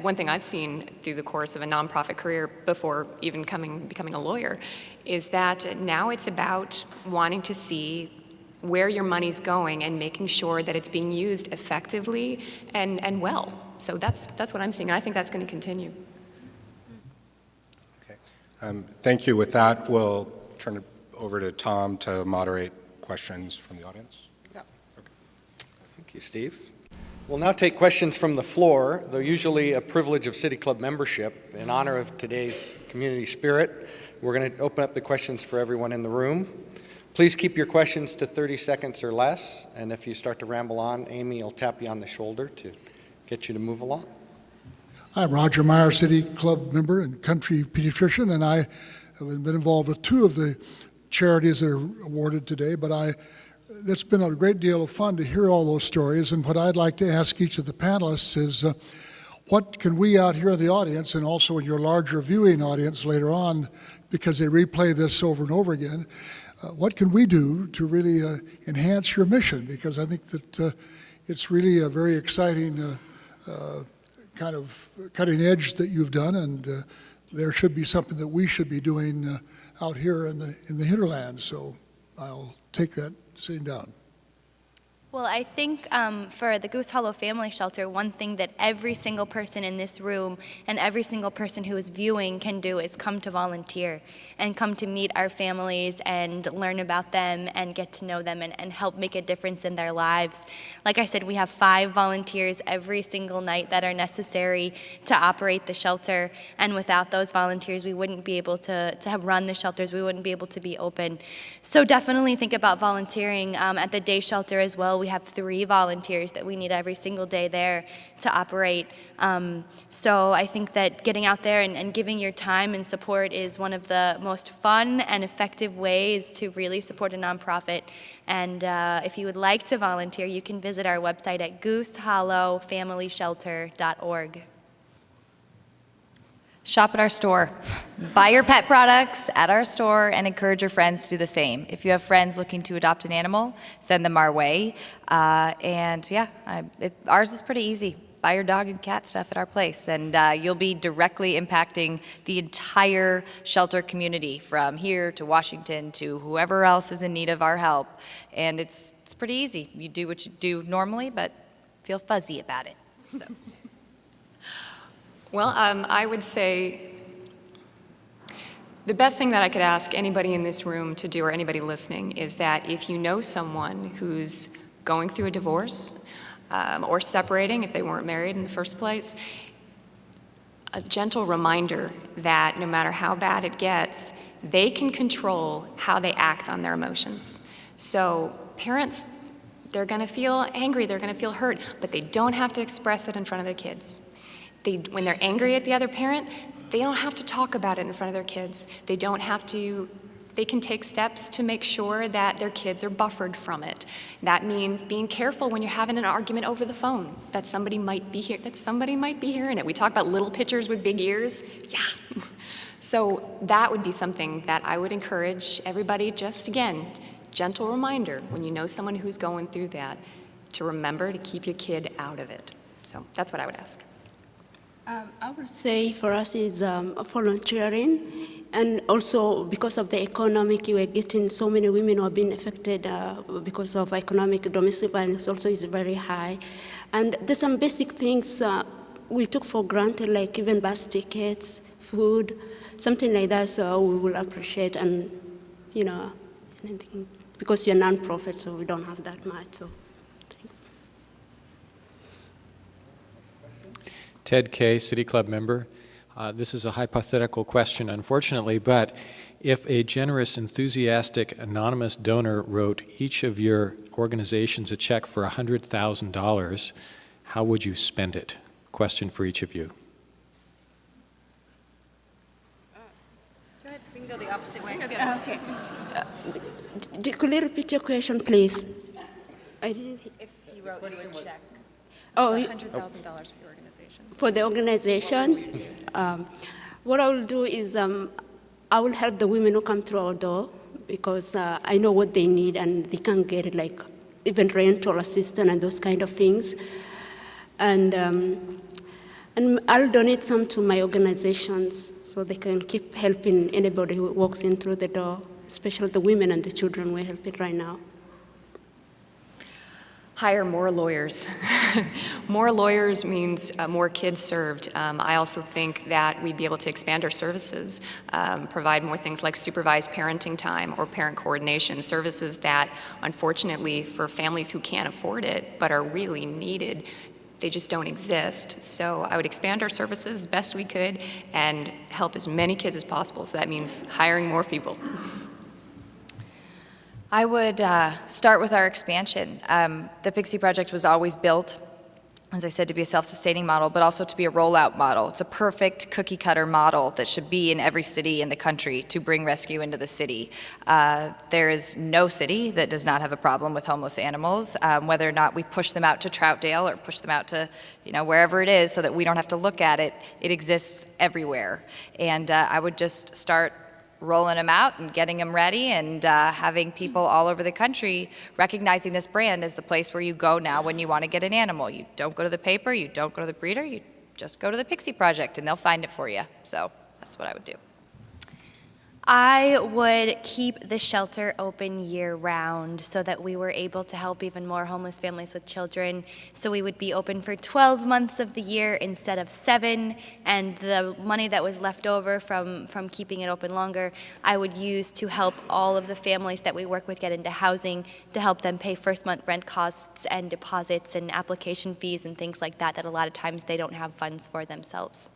one thing I've seen through the course of a nonprofit career before even becoming a lawyer is that now it's about wanting to see where your money's going and making sure that it's being used effectively and well. So that's what I'm seeing, and I think that's going to continue. Okay. Thank you. With that, we'll turn it over to Tom to moderate questions from the audience. Yeah. Okay. Thank you, Steve. We'll now take questions from the floor. They're usually a privilege of City Club membership. In honor of today's community spirit, we're going to open up the questions for everyone in the room. Please keep your questions to 30 seconds or less, and if you start to ramble on, Amy will tap you on the shoulder to get you to move along. I'm Roger Meyer, City Club member and country pediatrician, and I have been involved with two of the charities that are awarded today, but it's been a great deal of fun to hear all those stories, and what I'd like to ask each of the panelists is what can we out here in the audience, and also in your larger viewing audience later on, because they replay this over and over again, what can we do to really enhance your mission? Because I think that it's really a very exciting kind of cutting edge that you've done, and there should be something that we should be doing out here in the hinterland. So I'll take that sitting down. Well, I think for the Goose Hollow Family Shelter, one thing that every single person in this room and every single person who is viewing can do is come to volunteer and come to meet our families and learn about them and get to know them and help make a difference in their lives. Like I said, we have 5 volunteers every single night that are necessary to operate the shelter, and without those volunteers, we wouldn't be able to run the shelters, we wouldn't be able to be open. So definitely think about volunteering. At the day shelter as well, we have 3 volunteers that we need every single day there to operate. So I think that getting out there and giving your time and support is one of the most fun and effective ways to really support a nonprofit. And if you would like to volunteer, you can visit our website at goosehollowfamilyshelter.org. Shop at our store. Buy your pet products at our store and encourage your friends to do the same. If you have friends looking to adopt an animal, send them our way. Ours is pretty easy. Buy your dog and cat stuff at our place, and you'll be directly impacting the entire shelter community from here to Washington to whoever else is in need of our help. And it's pretty easy. You do what you do normally, but feel fuzzy about it. So. Well, I would say the best thing that I could ask anybody in this room to do, or anybody listening, is that if you know someone who's going through a divorce or separating if they weren't married in the first place, a gentle reminder that no matter how bad it gets, they can control how they act on their emotions. So parents, they're going to feel angry, they're going to feel hurt, but they don't have to express it in front of their kids. When they're angry at the other parent, they don't have to talk about it in front of their kids. They can take steps to make sure that their kids are buffered from it. That means being careful when you're having an argument over the phone, that somebody might be hearing it. We talk about little pitchers with big ears. Yeah. So that would be something that I would encourage everybody, just again, gentle reminder when you know someone who's going through that, to remember to keep your kid out of it. So that's what I would ask. I would say for us it's volunteering, and also because of the economic, you are getting so many women who have been affected because of economic domestic violence also is very high. And there's some basic things we took for granted, like even bus tickets, food, something like that, so we will appreciate, and anything, because you're a non-profit, so we don't have that much, so. Ted Kay, City Club member. This is a hypothetical question, unfortunately, but if a generous, enthusiastic, anonymous donor wrote each of your organizations a check for $100,000, how would you spend it? Question for each of you. Go ahead, we can go the opposite way. Okay. Could you repeat your question, please? I didn't. If you wrote you a check, Oh, $100,000 for your organization. for the organization, what I will do is I will help the women who come through our door, because I know what they need and they can get it, like even rental assistance and those kind of things. And I'll donate some to my organizations so they can keep helping anybody who walks in through the door, especially the women and the children we're helping right now. Hire more lawyers. More lawyers means more kids served. I also think that we'd be able to expand our services, provide more things like supervised parenting time or parent coordination, services that unfortunately for families who can't afford it but are really needed, they just don't exist. So I would expand our services as best we could and help as many kids as possible. So that means hiring more people. I would start with our expansion. The Pixie Project was always built, as I said, to be a self-sustaining model, but also to be a rollout model. It's a perfect cookie-cutter model that should be in every city in the country to bring rescue into the city. There is no city that does not have a problem with homeless animals, whether or not we push them out to Troutdale or push them out to wherever it is so that we don't have to look at it. It exists everywhere. And I would just start rolling them out and getting them ready, and having people all over the country recognizing this brand as the place where you go now when you want to get an animal. You don't go to the paper, you don't go to the breeder, you just go to the Pixie Project and they'll find it for you. So that's what I would do. I would keep the shelter open year-round so that we were able to help even more homeless families with children. So we would be open for 12 months of the year instead of 7, and the money that was left over from keeping it open longer, I would use to help all of the families that we work with get into housing, to help them pay first month rent costs and deposits and application fees and things like that a lot of times they don't have funds for themselves.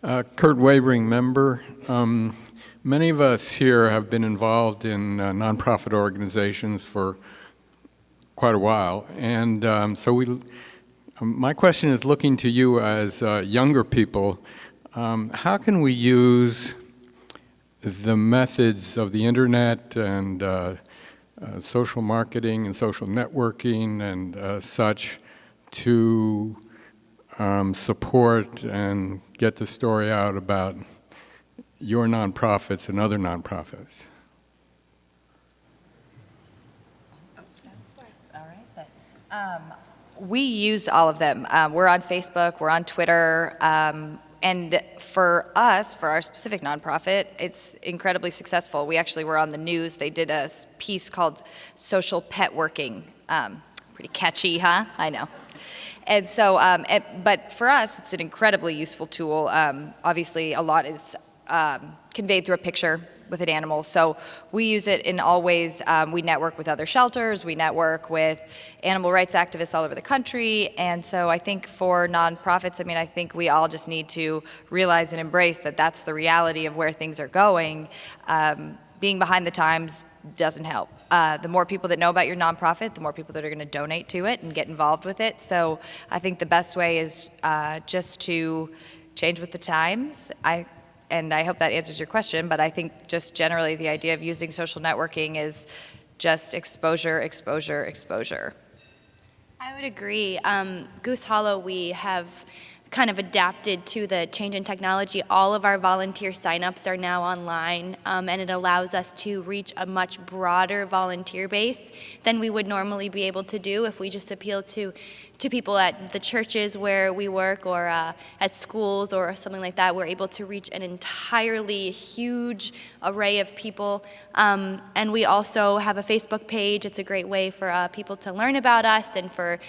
Kurt Wavering, member. Many of us here have been involved in nonprofit organizations for quite a while, and my question is looking to you as younger people. How can we use the methods of the internet and social marketing and social networking and such to support and get the story out about your nonprofits and other nonprofits? All right. We use all of them. We're on Facebook, we're on Twitter, and for us, for our specific nonprofit, it's incredibly successful. We actually were on the news. They did a piece called Social Pet Working. Pretty catchy, huh? I know. And so, but for us, it's an incredibly useful tool. Obviously, a lot is conveyed through a picture with an animal. So we use it in all ways. We network with other shelters. We network with animal rights activists all over the country. And so I think for nonprofits, I mean, I think we all just need to realize and embrace that that's the reality of where things are going. Being behind the times doesn't help. The more people that know about your nonprofit, the more people that are going to donate to it and get involved with it. So I think the best way is just to change with the times. And I hope that answers your question, but I think just generally the idea of using social networking is just exposure, exposure, exposure. I would agree. Goose Hollow, we have kind of adapted to the change in technology. All of our volunteer signups are now online, and it allows us to reach a much broader volunteer base than we would normally be able to do if we just appeal to people at the churches where we work or at schools or something like that. We're able to reach an entirely huge array of people. And we also have a Facebook page. It's a great way for people to learn about us and for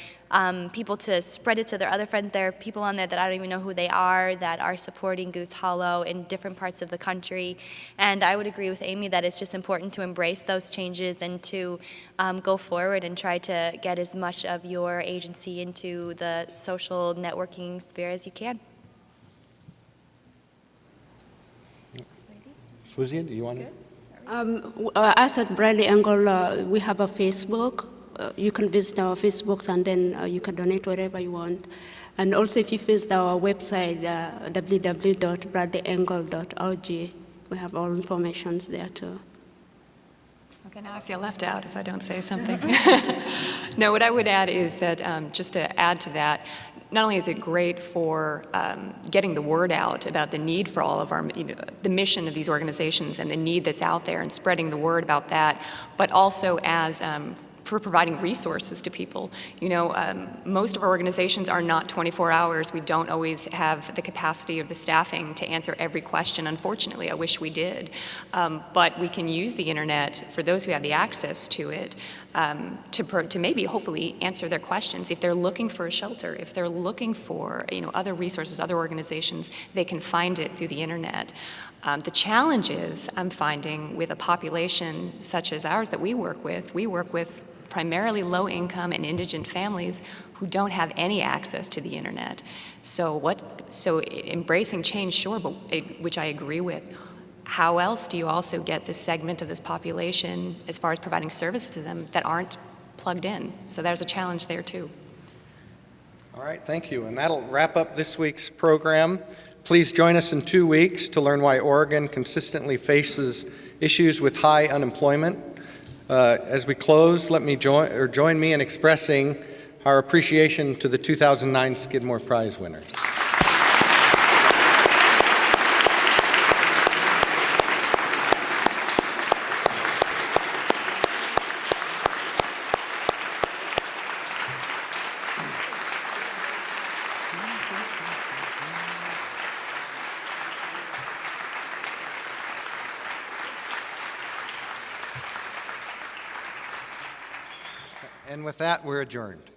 people to spread it to their other friends. There are people on there that I don't even know who they are that are supporting Goose Hollow in different parts of the country. And I would agree with Amy that it's just important to embrace those changes and to go forward and try to get as much of your agency into the social networking sphere as you can. Fowzia, do you want to? Us at Brandi Tuck, we have a Facebook. You can visit our Facebooks and then you can donate wherever you want. And also if you visit our website, www.brandytuck.org, we have all information there too. Okay, now I feel left out if I don't say something. No, what I would add is that, just to add to that, not only is it great for getting the word out about the need for all of our, the mission of these organizations and the need that's out there and spreading the word about that, but also as for providing resources to people. Most of our organizations are not 24 hours. We don't always have the capacity or the staffing to answer every question. Unfortunately, I wish we did. But we can use the internet, for those who have the access to it, to maybe hopefully answer their questions. If they're looking for a shelter, if they're looking for other resources, other organizations, they can find it through the internet. The challenges I'm finding with a population such as ours that we work with primarily low-income and indigent families who don't have any access to the internet. So embracing change, sure, but which I agree with. How else do you also get this segment of this population as far as providing service to them that aren't plugged in? So there's a challenge there too. All right, thank you. And that'll wrap up this week's program. Please join us in 2 weeks to learn why Oregon consistently faces issues with high unemployment. As we close, let me join me in expressing our appreciation to the 2009 Skidmore Prize winners. And with that, we're adjourned.